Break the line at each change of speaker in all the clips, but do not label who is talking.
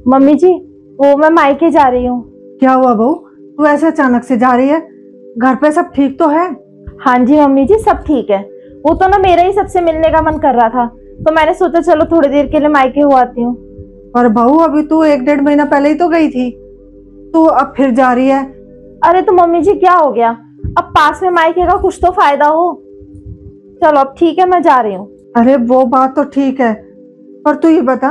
Mummy जी, वो मैं मायके जा रही हूँ।
क्या हुआ बहू, तू ऐसे अचानक से जा रही है? घर पे सब ठीक तो है?
हाँ जी मम्मी जी, सब ठीक है। वो तो ना मेरा ही सबसे मिलने का मन कर रहा था, तो मैंने सोचा चलो थोड़ी देर के लिए मायके हो आती हूँ।
पर बहू अभी तू 1-1.5 महीना पहले ही तो गई थी, तू अब फिर जा रही है?
अरे तो मम्मी जी क्या हो गया, अब पास में मायके का कुछ तो फायदा हो। चलो अब ठीक है, मैं जा रही हूँ।
अरे वो बात तो ठीक है, पर तू ये बता,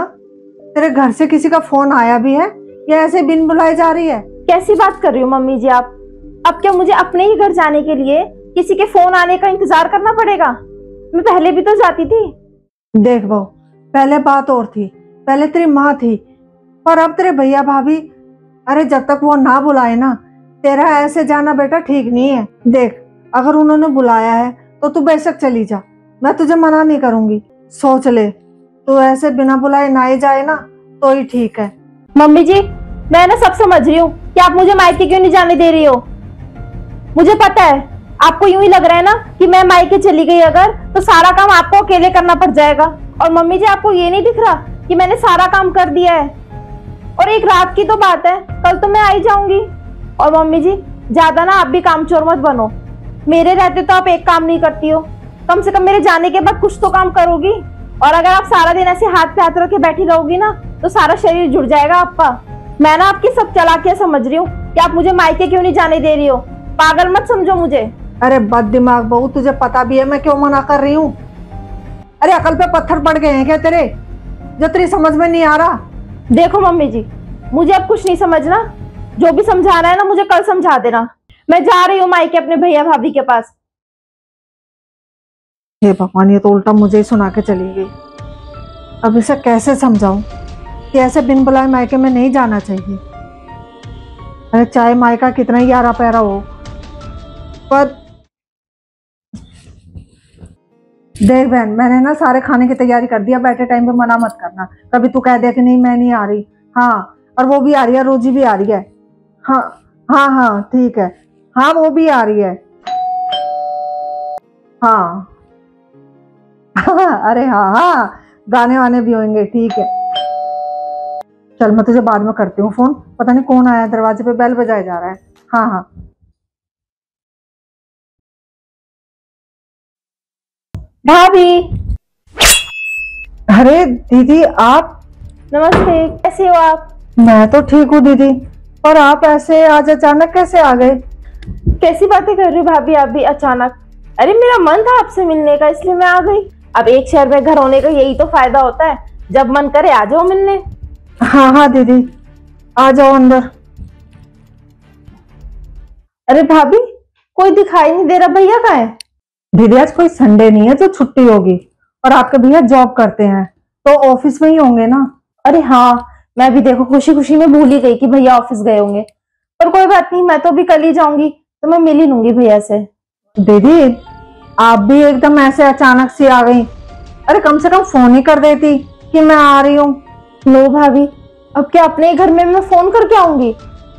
तेरे घर से किसी का फोन आया भी है या ऐसे बिन बुलाए जा रही है?
कैसी बात कर रही हो मम्मी जी आप? अब क्या मुझे अपने ही घर जाने के लिए किसी के फोन आने का इंतजार करना पड़ेगा? मैं पहले भी तो जाती थी।
देख बहू, पहले बात और थी, पहले तेरी माँ थी, पर अब तेरे भैया भाभी। अरे जब तक वो ना बुलाए ना, तेरा ऐसे जाना बेटा ठीक नहीं है। देख, अगर उन्होंने बुलाया है तो तू बेशक चली जा, मैं तुझे मना नहीं करूंगी। सोच ले, तू ऐसे बिना बुलाए ना ही जाए ना तो ही ठीक है।
मम्मी जी, मैं ना सब समझ रही हूँ कि आप मुझे मायके क्यों नहीं जाने दे रही हो। मुझे पता है, आपको यूं ही लग रहा है ना कि मैं मायके चली गई अगर तो सारा काम आपको अकेले करना पड़ जाएगा। और मम्मी जी, आपको ये नहीं दिख रहा कि मैंने सारा काम कर दिया है? और एक रात की तो बात है, कल तो मैं आई जाऊंगी। और मम्मी जी, ज्यादा ना आप भी कामचोर मत बनो। मेरे रहते तो आप एक काम नहीं करती हो, कम से कम मेरे जाने के बाद कुछ तो काम करोगी। और अगर आप सारा दिन ऐसे हाथ पे हाथ रख के बैठी रहोगी ना, तो सारा शरीर जुड़ जाएगा आपका। मैं ना आपकी सब चालाकियां समझ रही हूँ कि आप मुझे मायके क्यों नहीं जाने दे रही हो। पागल मत समझो मुझे।
अरे बद दिमाग बहू, तुझे पता भी है मैं क्यों मना कर रही हूँ। अरे अकल पे पत्थर पड़ गए हैं क्या तेरे, जो तेरी समझ में नहीं आ रहा?
देखो मम्मी जी, मुझे अब कुछ नहीं समझना। जो भी समझाना है ना, मुझे कल समझा देना। मैं जा रही हूँ मायके अपने भैया भाभी के पास।
हे भगवान, ये तो उल्टा मुझे ही सुना के चली गई। अब इसे कैसे समझाऊं कि ऐसे बिन बुलाए मायके में नहीं जाना चाहिए। अरे चाहे मायका कितना ही यारा प्यारा हो, पर देख बहन, मैंने ना सारे खाने की तैयारी कर दिया, बैठे टाइम पे मना मत करना। कभी तू कह दे कि नहीं मैं नहीं आ रही। हाँ, और वो भी आ रही है, रोजी भी आ रही है। हाँ हाँ हाँ ठीक है, हाँ वो भी आ रही है। हाँ अरे हाँ हाँ, गाने वाने भी होंगे, ठीक है। चल मैं तुझे बाद में करती हूँ फोन, पता नहीं कौन आया, दरवाजे पे बेल बजाया जा रहा है। हाँ हाँ।
भाभी,
अरे दीदी आप?
नमस्ते, कैसे हो आप?
मैं तो ठीक हूँ दीदी, और आप ऐसे आज अचानक कैसे आ गए?
कैसी बातें कर रही हो भाभी आप भी अचानक? अरे मेरा मन था आपसे मिलने का, इसलिए मैं आ गई। अब एक शहर में घर होने का यही तो फायदा होता है, जब मन करे आ जाओ मिलने।
हाँ हाँ दीदी, आ जाओ अंदर।
अरे भाभी, कोई दिखाई नहीं दे रहा, भैया कहाँ है?
दीदी आज कोई संडे नहीं है जो छुट्टी होगी, और आपके भैया जॉब करते हैं तो ऑफिस में ही होंगे ना।
अरे हाँ, मैं भी देखो खुशी खुशी में भूल ही गई कि भैया ऑफिस गए होंगे। पर कोई बात नहीं, मैं तो अभी कल ही जाऊंगी, तो मैं मिल ही लूंगी भैया से।
दीदी आप भी एकदम ऐसे अचानक से आ गई, अरे कम से कम फोन ही कर देती कि मैं आ रही हूँ।
लो भाभी, अब क्या अपने घर में मैं फोन करके आऊंगी?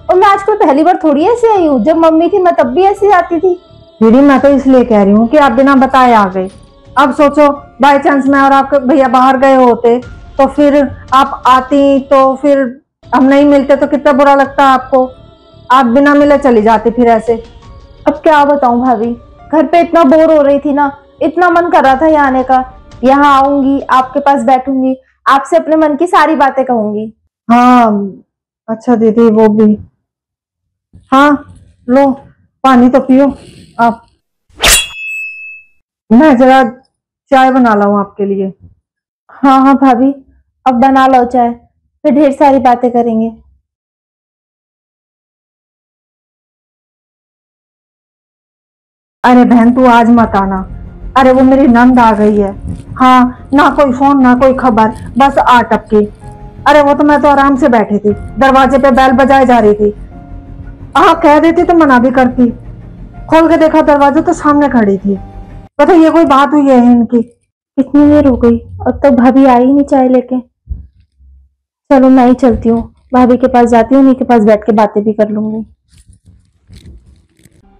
और मैं आज कोई पहली बार थोड़ी ऐसे आई हूँ, जब मम्मी थी मैं तब भी ऐसे आती थी।
दीदी मैं तो इसलिए कह रही हूँ कि आप बिना बताए आ गए। अब सोचो बाय चांस मैं और आपके भैया बाहर गए होते तो फिर आप आती, तो फिर हम नहीं मिलते तो कितना बुरा लगता आपको। आप बिना मिले चली जाती फिर ऐसे।
अब क्या बताऊं भाभी, घर पे इतना बोर हो रही थी ना, इतना मन कर रहा था यहाँ आने का। यहाँ आऊंगी, आपके पास बैठूंगी, आपसे अपने मन की सारी बातें कहूंगी।
हाँ अच्छा दीदी, वो भी। हाँ लो, पानी तो पियो आप। मैं जरा चाय बना लाऊं आपके लिए?
हाँ हाँ भाभी, अब बना लो चाय, फिर ढेर सारी बातें करेंगे।
अरे बहन तू आज मत आना, अरे वो मेरी नंद आ गई है। हाँ, ना कोई फोन ना कोई खबर, बस आ टपकी। अरे वो तो मैं तो आराम से बैठी थी, दरवाजे पे बेल बजाई जा रही थी। हाँ कह देती तो मना भी करती, खोल के देखा दरवाजा तो सामने खड़ी थी। पता ये कोई बात हुई है इनकी?
इतनी देर हो गई, अब तक भाभी आई ही नहीं चाय लेके। चलो मैं ही चलती हूँ, भाभी के पास जाती हूँ, उन्हीं के पास बैठ के बातें भी कर लूंगी।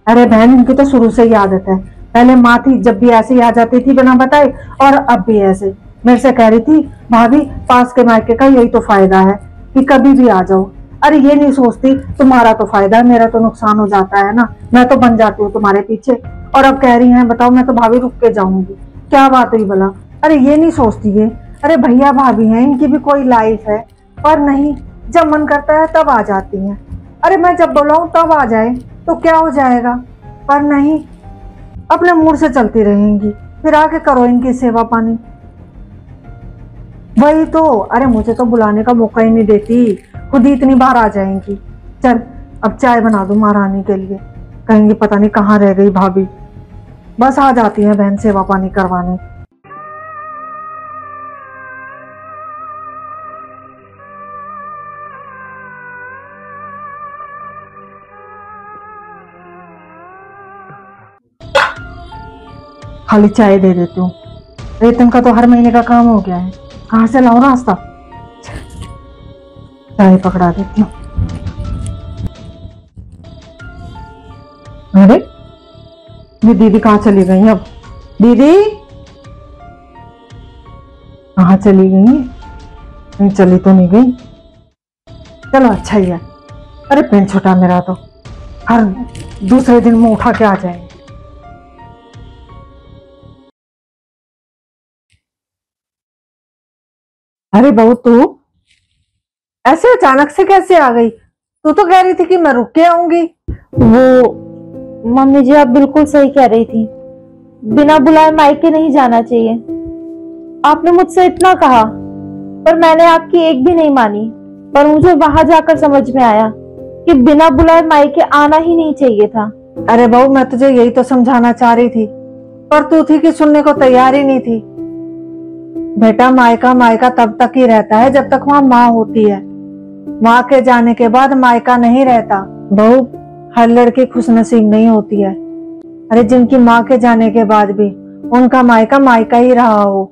अरे बहन इनकी तो शुरू से ही आदत है, पहले माँ थी जब भी ऐसे ही आ जाती थी बिना बताए, और अब भी ऐसे। मेरे से कह रही थी भाभी पास के मायके का यही तो फायदा है कि कभी भी आ जाओ। अरे ये नहीं सोचती तुम्हारा तो फायदा है, मेरा तो नुकसान हो जाता है ना, मैं तो बन जाती हूँ तुम्हारे पीछे। और अब कह रही हैं बताओ मैं तो भाभी रुक के जाऊंगी, क्या बात हुई भला? अरे ये नहीं सोचती है, अरे भैया भाभी हैं, इनकी भी कोई लाइफ है। पर नहीं, जब मन करता है तब आ जाती हैं। अरे मैं जब बुलाऊं तब आ जाए तो क्या हो जाएगा, पर नहीं, अपने मूड से चलती रहेंगी, फिर आके करो इनकी सेवा पानी। वही तो, अरे मुझे तो बुलाने का मौका ही नहीं देती, खुद ही इतनी बार आ जाएंगी। चल अब चाय बना दूं महारानी के लिए, कहेंगे पता नहीं कहाँ रह गई भाभी। बस आ जाती है बहन सेवा पानी करवाने। खाली चाय दे देती हूँ, वेतन का तो हर महीने का काम हो गया है, कहाँ से लाऊं रास्ता। चाय पकड़ा देती हूँ। अरे ये दीदी कहाँ चली गई? अब दीदी कहाँ चली गई? नहीं चली तो नहीं गई, चलो अच्छा ही है। अरे पेन छोटा मेरा तो हर दूसरे दिन मुंह उठा के आ जाएंगे। अरे बहू तू ऐसे अचानक से कैसे आ गई? तू तो कह रही थी कि मैं रुक के आऊंगी।
वो मम्मी जी आप बिल्कुल सही कह रही थी, बिना बुलाए मायके नहीं जाना चाहिए। आपने मुझसे इतना कहा पर मैंने आपकी एक भी नहीं मानी। पर मुझे वहां जाकर समझ में आया कि बिना बुलाए मायके आना ही नहीं चाहिए था।
अरे बहू मैं तुझे यही तो समझाना चाह रही थी, पर तू थी कि सुनने को तैयार ही नहीं थी। बेटा मायका मायका तब तक ही रहता है जब तक वहां माँ होती है, माँ के जाने के बाद मायका नहीं रहता। बहू हर लड़की खुशनसीब नहीं होती है। अरे जिनकी माँ के जाने के बाद भी उनका मायका मायका ही रहा हो,